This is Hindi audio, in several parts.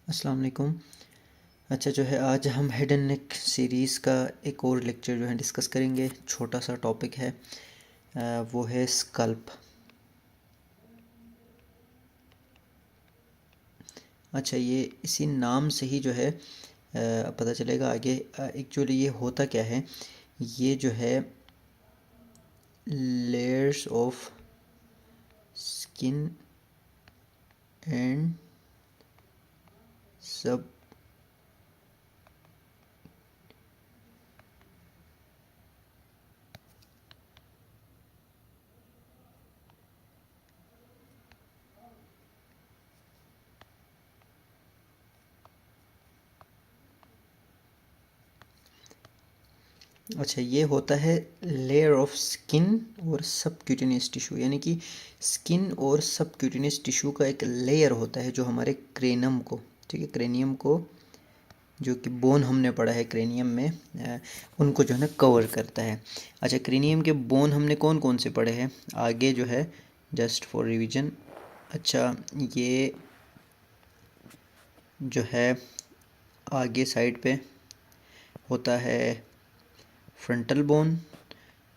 अस्सलाम वालेकुम। अच्छा जो है आज हम हेड एंड नेक सीरीज़ का एक और लेक्चर जो है डिस्कस करेंगे। छोटा सा टॉपिक है, वो है स्कल्प। अच्छा ये इसी नाम से ही जो है पता चलेगा आगे एक्चुअली ये होता क्या है। ये जो है लेयर्स ऑफ स्किन एंड सब। अच्छा ये होता है लेयर ऑफ स्किन और सबक्यूटेनियस टिश्यू, यानी कि स्किन और सबक्यूटेनियस टिश्यू का एक लेयर होता है जो हमारे क्रेनम को, ठीक है, क्रेनियम को, जो कि बोन हमने पढ़ा है क्रेनियम में, उनको जो है ना कवर करता है। अच्छा क्रेनियम के बोन हमने कौन कौन से पढ़े हैं आगे जो है, जस्ट फॉर रिवीजन। अच्छा ये जो है आगे साइड पे होता है फ्रंटल बोन,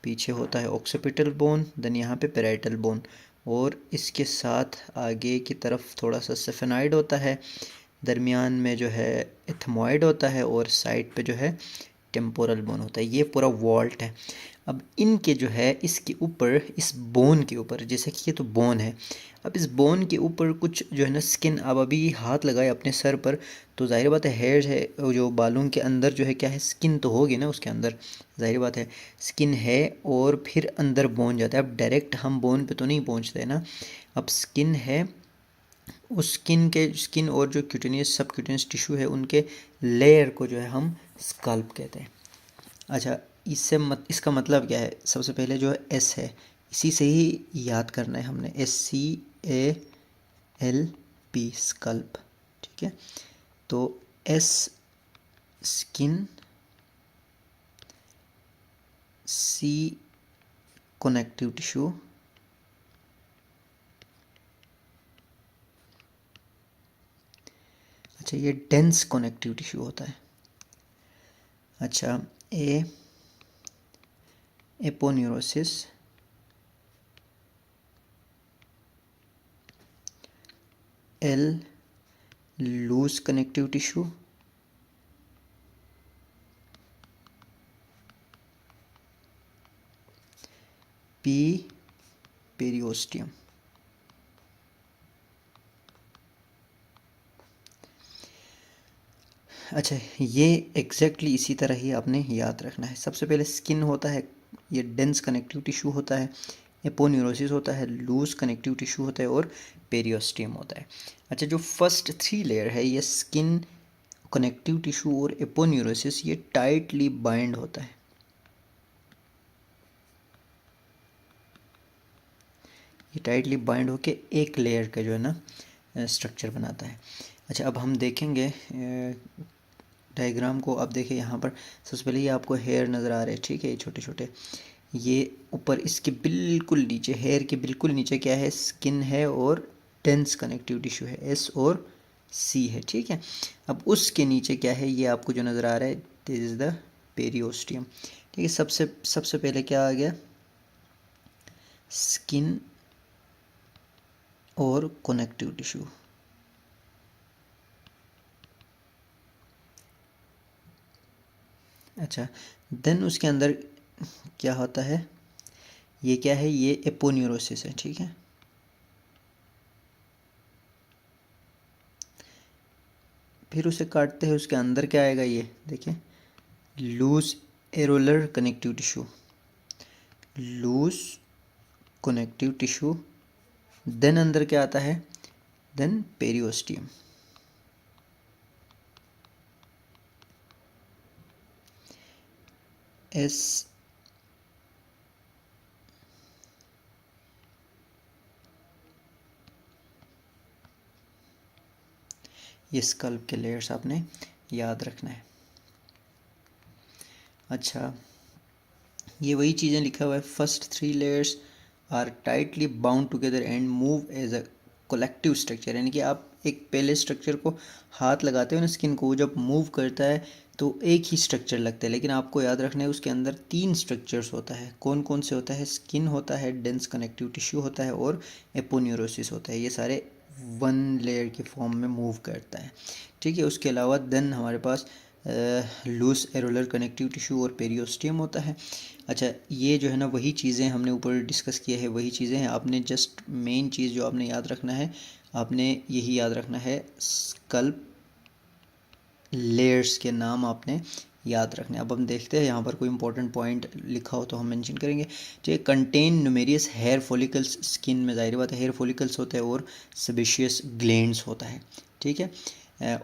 पीछे होता है ऑक्सीपिटल बोन, देन यहाँ पे पेराइटल बोन, और इसके साथ आगे की तरफ थोड़ा सा सेफेनॉइड होता है, दरमियान में जो है एथमॉइड होता है, और साइड पे जो है टेम्पोरल बोन होता है। ये पूरा वॉल्ट है। अब इनके जो है इसके ऊपर, इस बोन के ऊपर, जैसे कि ये तो बोन है, अब इस बोन के ऊपर कुछ जो है ना स्किन, अब अभी हाथ लगाए अपने सर पर तो जाहिर बात है हेयर है, जो बालों के अंदर जो है क्या है, स्किन तो होगी ना उसके अंदर, जाहिर बात है स्किन है, और फिर अंदर बोन जाता है। अब डायरेक्ट हम बोन पे तो नहीं पहुंचते ना, अब स्किन है, उस स्किन और जो क्यूटेनियस सब क्यूटेनियस टिश्यू है उनके लेयर को जो है हम स्कल्प कहते हैं। अच्छा इसका मतलब क्या है, सबसे पहले जो है एस है, इसी से ही याद करना है हमने, SCALP स्कल्प, ठीक है। तो S skin, C connective tissue, अच्छा ये डेंस कनेक्टिव टिश्यू होता है। अच्छा aponeurosis, L loose connective tissue, P periosteum. अच्छा ये एग्जैक्टली इसी तरह ही आपने याद रखना है। सबसे पहले स्किन होता है, ये डेंस कनेक्टिव टिश्यू होता है, एपोन्यूरोसिस होता है, लूज कनेक्टिव टिश्यू होता है, और पेरियोस्टियम होता है। अच्छा जो फर्स्ट थ्री लेयर है, ये स्किन, कनेक्टिव टिश्यू और एपोन्यूरोसिस, ये टाइटली बाइंड होता है, ये टाइटली बाइंड होके एक लेयर का जो है ना स्ट्रक्चर बनाता है। अच्छा अब हम देखेंगे डायग्राम को। अब देखिए यहाँ पर सबसे पहले ये आपको हेयर नज़र आ रहे हैं, ठीक है, ये छोटे छोटे, ये ऊपर इसके बिल्कुल नीचे, हेयर के बिल्कुल नीचे क्या है, स्किन है और डेंस कनेक्टिव टिश्यू है, एस और सी है, ठीक है। अब उसके नीचे क्या है, ये आपको जो नज़र आ रहा है, दिस इज़ द पेरियोस्टियम, ठीक है। सबसे सबसे पहले क्या आ गया, स्किन और कनेक्टिव टिश्यू। अच्छा देन उसके अंदर क्या होता है, ये क्या है, ये एपोन्यूरोसिस है, ठीक है। फिर उसे काटते हैं, उसके अंदर क्या आएगा, ये देखिए loose areolar connective tissue, loose connective tissue, then अंदर क्या आता है, देन पेरियोस्टियम। एस ये स्कल्प के लेयर्स आपने याद रखना है। अच्छा ये वही चीज़ें लिखा हुआ है, first three layers are tightly bound together and move as a collective structure, यानी कि आप एक पहले स्ट्रक्चर को हाथ लगाते हो ना स्किन को, वो जब मूव करता है तो एक ही स्ट्रक्चर लगता है, लेकिन आपको याद रखना है उसके अंदर 3 स्ट्रक्चर्स होता है। कौन कौन से होता है? स्किन होता है, डेंस कनेक्टिव टिश्यू होता है और एपोन्यूरोसिस होता है। ये सारे वन लेयर के फॉर्म में मूव करता है, ठीक है। उसके अलावा देन हमारे पास लूज एरोलर कनेक्टिव टिश्यू और पेरियोस्टियम होता है। अच्छा, ये जो है ना वही चीज़ें हमने ऊपर डिस्कस किया है, वही चीज़ें हैं। आपने जस्ट मेन चीज़ जो आपने याद रखना है, आपने यही याद रखना है, स्कल्प लेयर्स के नाम आपने याद रखने। अब हम देखते हैं यहाँ पर कोई इंपॉर्टेंट पॉइंट लिखा हो तो हम मेंशन करेंगे। तो ये contain numerous hair follicles, skin में ज़ाहिर बात है हेयर फॉलिकल्स होते हैं और सेबेशियस ग्लैंड्स होता है, ठीक है।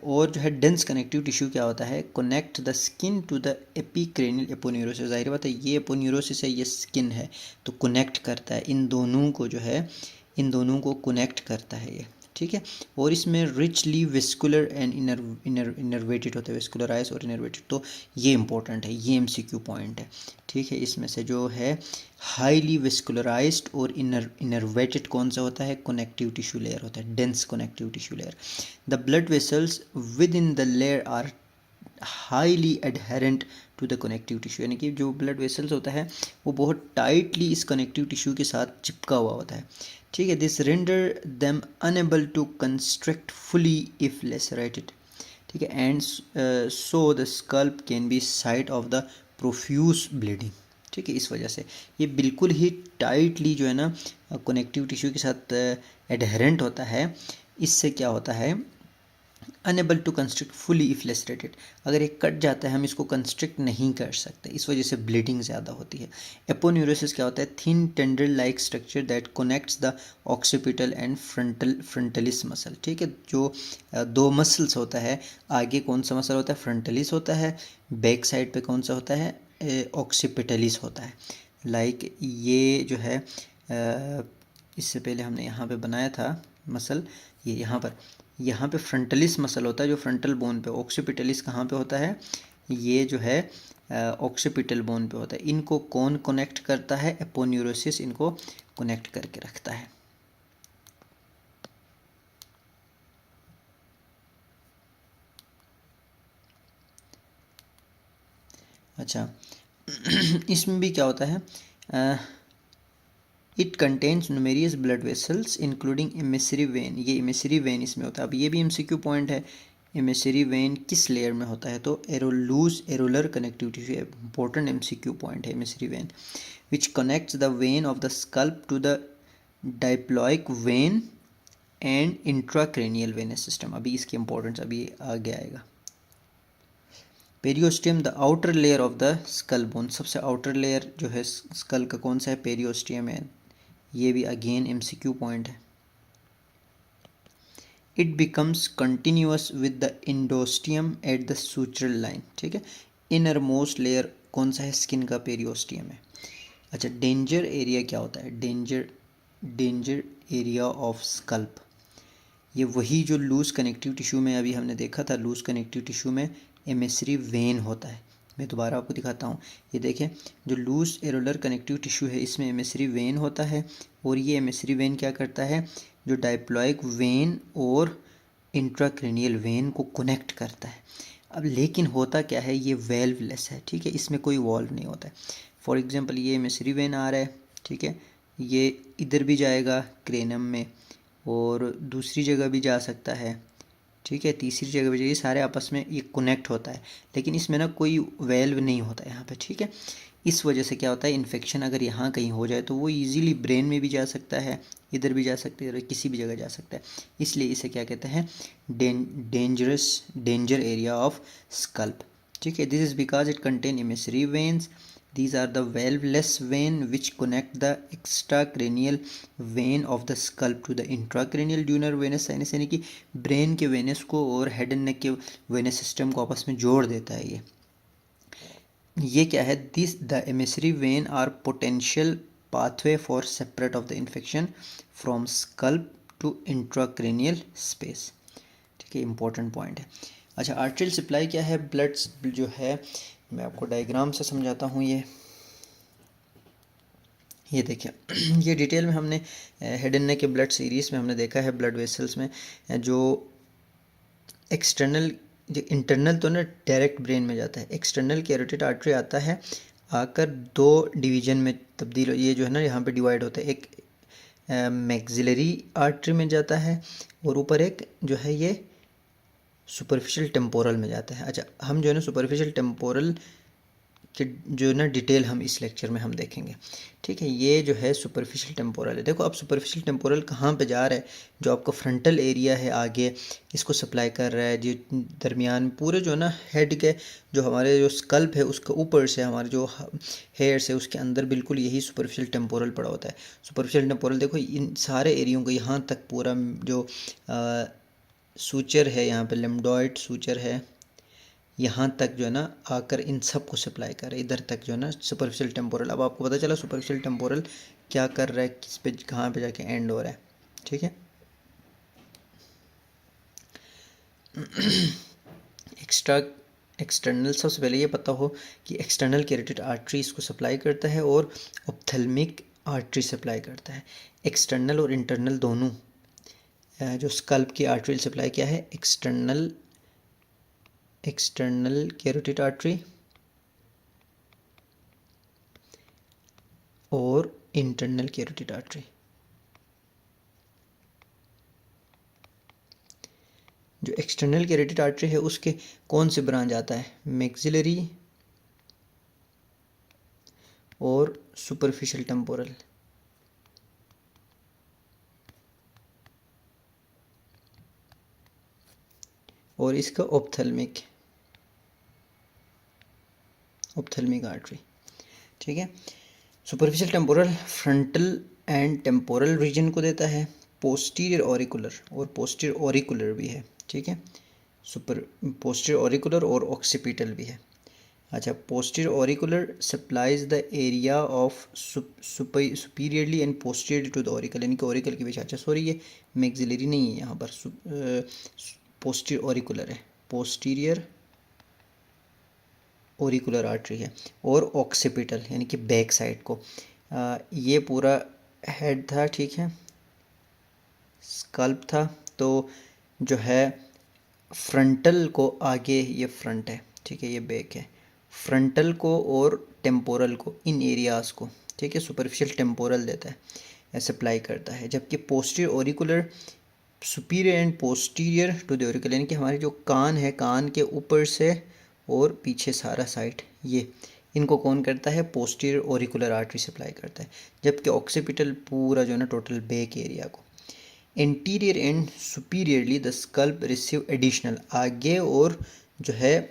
और जो है डेंस कनेक्टिव टिश्यू क्या होता है? Connect the skin to the epicranial aponeurosis. ज़ाहिर बात है ये एपोन्यूरोसिस है, ये स्किन है, तो कनेक्ट करता है इन दोनों को, जो है इन दोनों को कनेक्ट करता है ये, ठीक है। और इसमें रिचली विस्कुलर एंड इनर्वेटेड होते हैं, विस्कुलराइज और इनर्वेटेड, तो ये इंपॉर्टेंट है, ये एमसीक्यू पॉइंट है, ठीक है। इसमें से जो है हाईली विस्कुलराइज्ड और इनर्वेटेड कौन सा होता है? कनेक्टिव टिश्यू लेयर होता है, dense connective tissue layer. The blood vessels within the layer are highly adherent to the connective tissue, यानी कि जो ब्लड वेसल्स होता है वो बहुत टाइटली इस कनेक्टिव टिश्यू के साथ चिपका हुआ होता है, ठीक है। This render them unable to construct fully if lacerated, ठीक है। And so the scalp can be site of the profuse bleeding, ठीक है। इस वजह से ये बिल्कुल ही टाइटली जो है ना कनेक्टिव टिश्यू के साथ एडहेरेंट होता है। इससे क्या होता है? Unable to construct fully if lacerated, अगर ये कट जाता है हम इसको कंस्ट्रक्ट नहीं कर सकते, इस वजह से ब्लीडिंग ज़्यादा होती है। एपोन्यूरोसिस क्या होता है? Thin tendon like structure that connects the occipital and frontalis muscle, ठीक है। जो दो मसल्स होता है, आगे कौन सा मसल होता है? फ्रंटलिस होता है, बैक साइड पे कौन सा होता है? ऑक्सीपिटलिस होता है। लाइक ये जो है इससे पहले हमने यहाँ पे बनाया था मसल, ये यहाँ पे फ्रंटलिस मसल होता है जो फ्रंटल बोन पे। ऑक्सीपिटलिस कहाँ पे होता है? ये जो है ऑक्सीपिटल बोन पे होता है। इनको कौन कनेक्ट करता है? एपोन्यूरोसिस इनको कनेक्ट करके रखता है। अच्छा इसमें भी क्या होता है? It contains numerous blood vessels including emissary vein, ये एमिसरी वेन इसमें होता है। अब ये भी एमसीक्यू पॉइंट है, एमिसरी वेन किस लेयर में होता है? तो loose areolar connective tissue, important MCQ point है emissary vein, which connects the vein of the scalp to the diploic vein and intracranial venous system. अभी इसकी इंपॉर्टेंस अभी आगे आएगा। Periosteum the outer layer of the skull bone, सबसे आउटर लेयर जो है स्कल का कौन सा है? पेरियोस्टियम है। ये भी अगेन एमसीक्यू पॉइंट है। It becomes continuous with the endosteum at the sutural line, ठीक है। इनर मोस्ट लेयर कौन सा है? स्किन का पेरियोस्टियम है। अच्छा, डेंजर एरिया क्या होता है? डेंजर एरिया ऑफ स्कल्प, ये वही जो लूज कनेक्टिव टिश्यू में अभी हमने देखा था, लूज कनेक्टिव टिश्यू में एमिसरी वेन होता है। मैं दोबारा आपको दिखाता हूँ, ये देखें जो लूज एरोलर कनेक्टिव टिश्यू है इसमें एमिसरी वेन होता है, और ये एमिसरी वेन क्या करता है? जो डाइप्लॉइक वेन और इंट्राक्रेनियल वेन को कनेक्ट करता है। अब लेकिन होता क्या है? ये वेल्वलेस है, ठीक है, इसमें कोई वॉल्व नहीं होता है। फॉर एग्जांपल ये एमिसरी वेन आ रहा है, ठीक है, ये इधर भी जाएगा क्रेनम में और दूसरी जगह भी जा सकता है, ठीक है, तीसरी जगह भी, ये सारे आपस में ये कनेक्ट होता है, लेकिन इसमें ना कोई वेल्व नहीं होता यहाँ पे, ठीक है। इस वजह से क्या होता है? इन्फेक्शन अगर यहाँ कहीं हो जाए तो वो इजीली ब्रेन में भी जा सकता है, इधर भी जा सकता है, किसी भी जगह जा सकता है। इसलिए इसे क्या कहते हैं? डेंजर एरिया ऑफ स्कल्प, ठीक है। This is because it contain emissary veins. These are the valveless vein which connect the extracranial vein of the scalp to the intracranial dunar venous sinus, यानी कि ब्रेन के वेनस को और हेड एंड नेक के वेनस सिस्टम को आपस में जोड़ देता है ये क्या है? This the emissary vein are potential pathway for separate of the infection from scalp to intracranial space, ठीक है, इंपॉर्टेंट पॉइंट है। अच्छा, आर्टरियल सप्लाई क्या है? ब्लड्स जो है, मैं आपको डायग्राम से समझाता हूँ। ये देखिए ये डिटेल में हमने हेड एंड नेक के ब्लड सीरीज़ में हमने देखा है ब्लड वेसल्स में जो एक्सटर्नल, जो इंटरनल तो ना डायरेक्ट ब्रेन में जाता है, एक्सटर्नल कैरोटिड आर्टरी आता है, आकर दो डिवीजन में तब्दील, ये जो है ना यहाँ पे डिवाइड होता है, एक मैक्सिलरी आर्टरी में जाता है और ऊपर एक जो है ये सुपरफिशियल टेम्पोरल में जाता है। अच्छा, हम जो है ना सुपरफिशियल टेम्पोरल कि जो ना डिटेल हम इस लेक्चर में हम देखेंगे, ठीक है। ये जो है सुपरफिशियल टेम्पोरल है। देखो अब सुपरफिशियल टेम्पोरल कहाँ पे जा रहा है, जो आपका फ्रंटल एरिया है आगे, इसको सप्लाई कर रहा है, जो दरमियान पूरे जो ना हेड के जो हमारे जो स्कल्प है उसके ऊपर से हमारे जो हेयर्स है उसके अंदर बिल्कुल यही सुपरफिशियल टेम्पोरल पड़ा होता है। सुपरफिशियल टेम्पोरल देखो इन सारे एरियो को यहाँ तक पूरा जो सूचर है, यहाँ पे लिम्बोइड सूचर है, यहाँ तक जो है ना आकर इन सब को सप्लाई कर रहा है, इधर तक जो है ना सुपरफिशियल टेम्पोरल। अब आपको पता चला सुपरफिशियल टेम्पोरल क्या कर रहा है, किस पे कहाँ पे जाके एंड हो रहा है, ठीक है। एक्सटर्नल, सबसे पहले ये पता हो कि एक्सटर्नल कैरोटिड आर्टरी इसको सप्लाई करता है और ऑप्थेल्मिक आर्टरी सप्लाई करता है। एक्सटर्नल और इंटरनल दोनों जो स्कल्प की आर्टरी सप्लाई क्या है, एक्सटर्नल कैरोटिड आर्टरी और इंटरनल कैरोटिड आर्टरी। जो एक्सटर्नल कैरोटिड आर्टरी है उसके कौन से ब्रांच आता है, मैक्सिलरी और सुपरफिशियल टेम्पोरल। और इसका ऑप्थेल्मिक आर्टरी, ठीक है। Superficial temporal frontal and temporal region को देता है, पोस्टीरियर ऑरिकुलर और पोस्टीरियर ऑरिकुलर भी है, ठीक है। पोस्टीरियर ऑरिकुलर और ऑक्सीपिटल भी है। अच्छा, posterior auricular supplies the area of superiorly and posterior to the auricle, यानी कि ऑरिकल के पीछे। अच्छा सॉरी, ये मैक्सिलरी नहीं है, यहाँ पर पोस्टीरियर ऑरिकुलर है, पोस्टीरियर ऑरिकुलर आर्टरी है। और ऑक्सीपिटल यानी कि बैक साइड को, ये पूरा हेड था, ठीक है, स्कल्प था, तो जो है फ्रंटल को आगे ये फ्रंट है, ठीक है, ये बैक है, फ्रंटल को और टेम्पोरल को, इन एरियाज़ को, ठीक है, सुपरफिशियल टेम्पोरल देता है, सप्लाई करता है। जबकि posterior auricular superior and posterior to the auricle, यानी कि हमारे जो कान है, कान के ऊपर से और पीछे सारा साइड, ये इनको कौन करता है, पोस्टीरियर ऑरिकुलर आर्टरी सप्लाई करता है। जबकि ऑक्सीपिटल पूरा जो है ना टोटल बैक एरिया को। Anterior and superiorly the scalp receive additional, आगे और जो है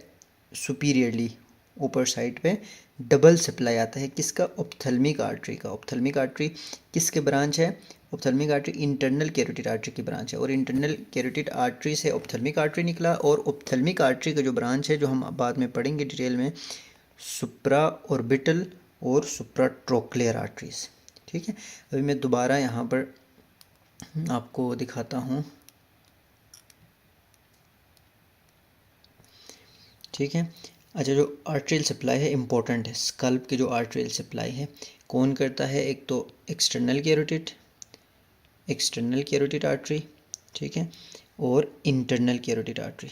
सुपीरियरली ऊपर साइड पे डबल सप्लाई आता है, किसका, ऑप्थेल्मिक आर्टरी का। ऑप्थेल्मिक आर्टरी किसके ब्रांच है, ophthalmic artery internal carotid artery की ब्रांच है, और इंटरनल कैरोटिड आर्टरी से ऑप्थेल्मिक आर्टरी निकला। और ऑप्थेल्मिक आर्टरी का जो ब्रांच है, जो हम बाद में पढ़ेंगे डिटेल में, सुप्रा ऑर्बिटल और सुप्रा ट्रोक्लियर आर्टरीज, ठीक है। अभी मैं दोबारा यहाँ पर आपको दिखाता हूँ, ठीक है। अच्छा, जो आर्टरियल सप्लाई है इम्पोर्टेंट है, स्कल्प की जो आर्टरियल सप्लाई है कौन करता है, एक तो एक्सटर्नल कैरोटिड आर्टरी, ठीक है, और internal carotid artery,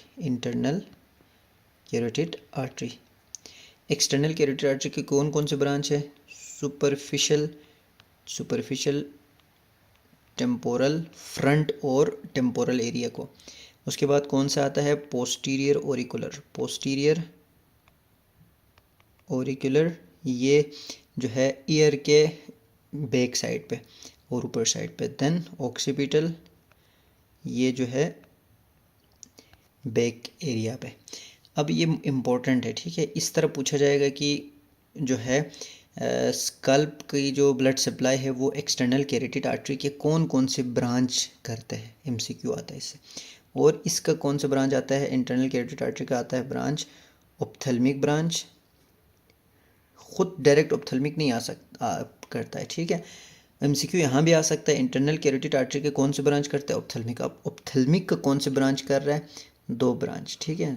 external carotid artery की कौन कौन से ब्रांच है, सुपरफिशियल टेम्पोरल, फ्रंट और टेम्पोरल एरिया को। उसके बाद कौन सा आता है, पोस्टीरियर ऑरिकुलर, ये जो है ईयर के बैक साइड पे और ऊपर साइड पे। देन ऑक्सीपिटल, ये जो है बैक एरिया पे। अब ये इम्पोर्टेंट है, ठीक है, इस तरह पूछा जाएगा कि जो है स्कल्प की जो ब्लड सप्लाई है वो एक्सटर्नल कैरोटिड आर्टरी के कौन कौन से ब्रांच करते हैं, एमसीक्यू आता है इससे। और इसका कौन सा ब्रांच आता है, इंटरनल कैरोटिड आर्टरी का आता है ब्रांच ऑप्थेल्मिक ब्रांच, खुद डायरेक्ट ऑप्थेल्मिक नहीं आ सकता करता है, ठीक है। एमसीक्यू यहाँ भी आ सकता है, इंटरनल कैरोटिड आर्टरी के कौन से ब्रांच करता है, ऑप्थेल्मिक। अब ऑप्थेल्मिक का कौन से ब्रांच कर रहा है, दो ब्रांच, ठीक है,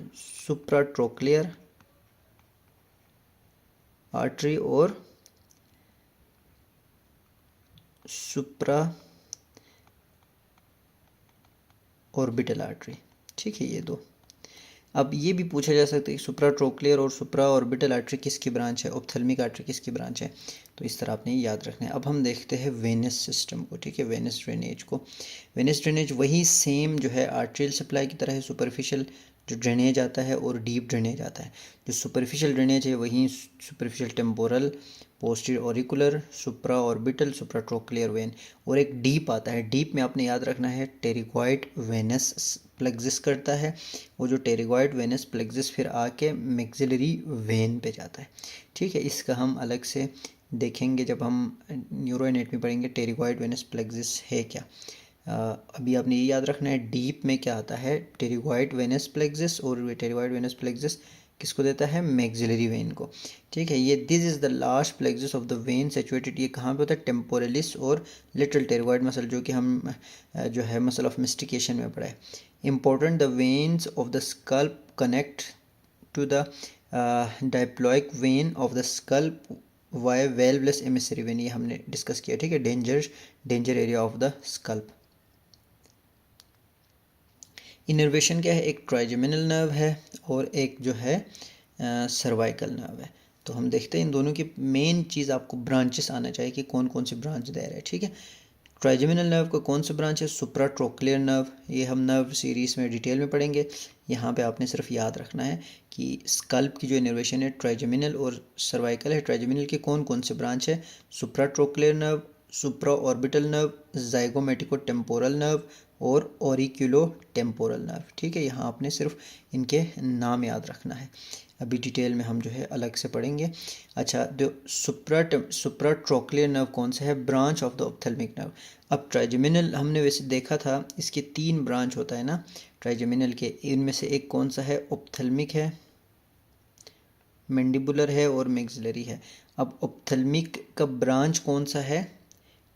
सुप्राट्रोक्लियर आर्टरी और सुप्रा ऑर्बिटल आर्टरी, ठीक है ये दो। अब ये भी पूछा जा सकता है कि सुप्राट्रोक्लियर और सुप्रा ऑर्बिटल आर्टरी किसकी ब्रांच है, ऑप्थेल्मिक आर्टरी किसकी ब्रांच है, तो इस तरह आपने याद रखना है। अब हम देखते हैं वेनस सिस्टम को, ठीक है, वेनस ड्रेनेज को। वेनस ड्रेनेज वही सेम जो है आर्टेरियल सप्लाई की तरह है, सुपरफिशियल जो ड्रेनेज आता है और डीप ड्रेनेज आता है। जो सुपरफिशियल ड्रेनेज है वही superficial temporal, posterior auricular, supra orbital, supratrochlear when, और एक डीप आता है। डीप में आपने याद रखना है टेरिगॉइड वेनस प्लेक्सिस करता है, वो जो टेरिगॉइड वेनस प्लेक्सिस फिर आके मैक्सिलरी वेन पे जाता है, ठीक है। इसका हम अलग से देखेंगे जब हम न्यूरोएनेटमी पढ़ेंगे टेरिगॉइड वेनस प्लेक्सिस है क्या। अभी आपने ये याद रखना है डीप में क्या आता है, टेरिगॉइड वेनस प्लेक्सिस, और टेरिगॉइड वेनस प्लेक्सिस किसको देता है, मैक्सिलरी वेन को, ठीक है। ये this is the last plexus of the when situated, ये कहाँ पे होता है, टेम्पोरलिस और लिटल टेरिगॉइड मसल, जो कि हम जो है मसल ऑफ मिस्टिकेशन में पढ़ा है। Important, the veins of the scalp connect to the diploic vein of the scalp via valveless emissary vein, ये हमने डिस्कस किया, ठीक है। Danger area of the scalp. Innervation क्या है, एक ट्राइजेमिनल नर्व है और एक जो है सर्वाइकल नर्व है। तो हम देखते हैं इन दोनों की मेन चीज़, आपको ब्रांचेस आना चाहिए कि कौन कौन सी ब्रांच दे रहा है, ठीक है। ट्राइजेमिनल नर्व का कौन सा ब्रांच है, सुप्राट्रोक्लियर नर्व, ये हम नर्व सीरीज़ में डिटेल में पढ़ेंगे। यहाँ पे आपने सिर्फ याद रखना है कि स्कल्प की जो इनर्वेशन है ट्राइजेमिनल और सर्वाइकल है। ट्राइजेमिनल के कौन कौन से ब्रांच है, सुप्राट्रोक्लियर नर्व, सुप्रा ऑर्बिटल नर्व, जाइगोमेटिको टेम्पोरल नर्व और ऑरिक्यूलो टेम्पोरल नर्व, ठीक है। यहाँ आपने सिर्फ इनके नाम याद रखना है, अभी डिटेल में हम जो है अलग से पढ़ेंगे। अच्छा, जो सुप्राट्रोक्लियर नर्व कौन सा है, branch of the ophthalmic nerve. अब ट्राइजेमिनल हमने वैसे देखा था, इसके 3 ब्रांच होता है ना ट्राइजेमिनल के, इनमें से एक कौन सा है, ऑप्थेल्मिक है, मैंडिबुलर है और मैक्सिलरी है। अब ऑप्थेल्मिक का ब्रांच कौन सा है,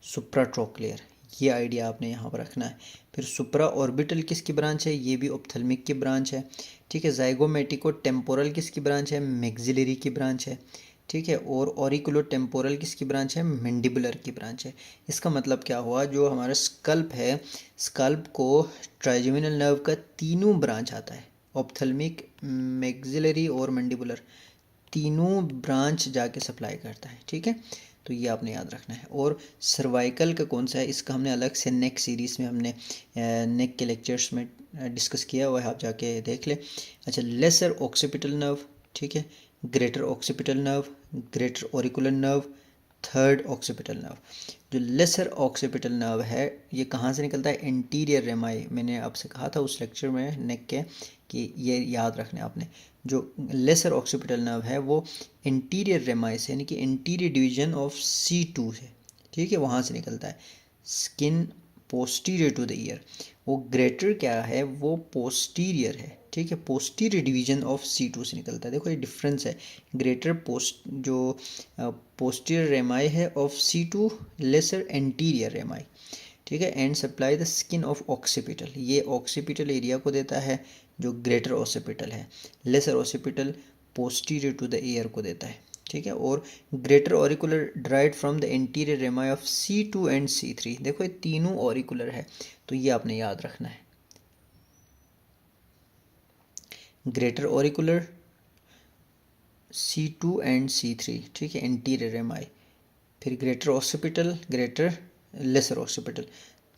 सुप्राट्रोक्लियर, ये आइडिया आपने यहाँ पर रखना है। फिर सुप्रा ऑर्बिटल किसकी ब्रांच है, ये भी ऑप्थेल्मिक की ब्रांच है, ठीक है। जाइगोमेटिको टेम्पोरल किसकी ब्रांच है, मैक्सिलरी की ब्रांच है, ठीक है। और ऑरिकुलो टेम्पोरल किसकी ब्रांच है, मैंडिबुलर की ब्रांच है। इसका मतलब क्या हुआ, जो हमारा स्कल्प है, स्कल्प को ट्राइजेमिनल नर्व का तीनों ब्रांच आता है, ऑप्थेल्मिक, मैक्सिलरी और मैंडिबुलर, तीनों ब्रांच जाके सप्लाई करता है, ठीक है। तो ये आपने याद रखना है। और सर्वाइकल का कौन सा है, इसका हमने अलग से नेक सीरीज़ में हमने नेक के लेक्चर्स में डिस्कस किया हुआ है, आप जाके देख लें। अच्छा, लेसर ऑक्सीपिटल नर्व, ठीक है, greater occipital nerve, greater auricular nerve, third occipital nerve. जो लेसर ऑक्सीपिटल नर्व है ये कहाँ से निकलता है, इंटीरियर रेमाई, मैंने आपसे कहा था उस लेक्चर में नेक के कि ये याद रखने आपने। जो लेसर ऑक्सीपिटल नर्व है वो इंटीरियर रेमाई से, यानी कि इंटीरियर डिवीजन ऑफ C2 है, ठीक है, वहाँ से निकलता है। Skin posterior to the ear. वो ग्रेटर क्या है, वो पोस्टीरियर है, ठीक है, पोस्टीरियर डिवीजन ऑफ C2 से निकलता है। देखो ये डिफरेंस है, ग्रेटर जो पोस्टीरियर रेमाई है of C2, laser anterior rami, ठीक है। And supply the skin of occipital, ये ऑक्सीपिटल एरिया को देता है जो ग्रेटर ऑक्सीपिटल है। Lesser occipital posterior to the ear को देता है, ठीक है। और greater auricular derived from the interior rami of C2 and C3। देखो ये तीनों ऑरिकुलर है, तो ये आपने याद रखना है। Greater auricular, C2 and C3, ठीक है, इंटीरियर रेमाई। फिर greater occipital, greater lesser occipital.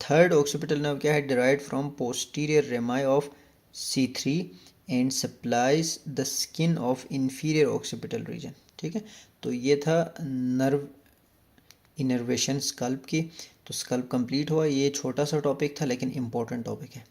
Third occipital nerve क्या है, derived from posterior rami of C3 and supplies the skin of inferior occipital region, ठीक है। तो ये था नर्व इनर्वेशन स्कल्प की। तो स्कल्प कंप्लीट हुआ, ये छोटा सा टॉपिक था लेकिन इम्पोर्टेंट टॉपिक है।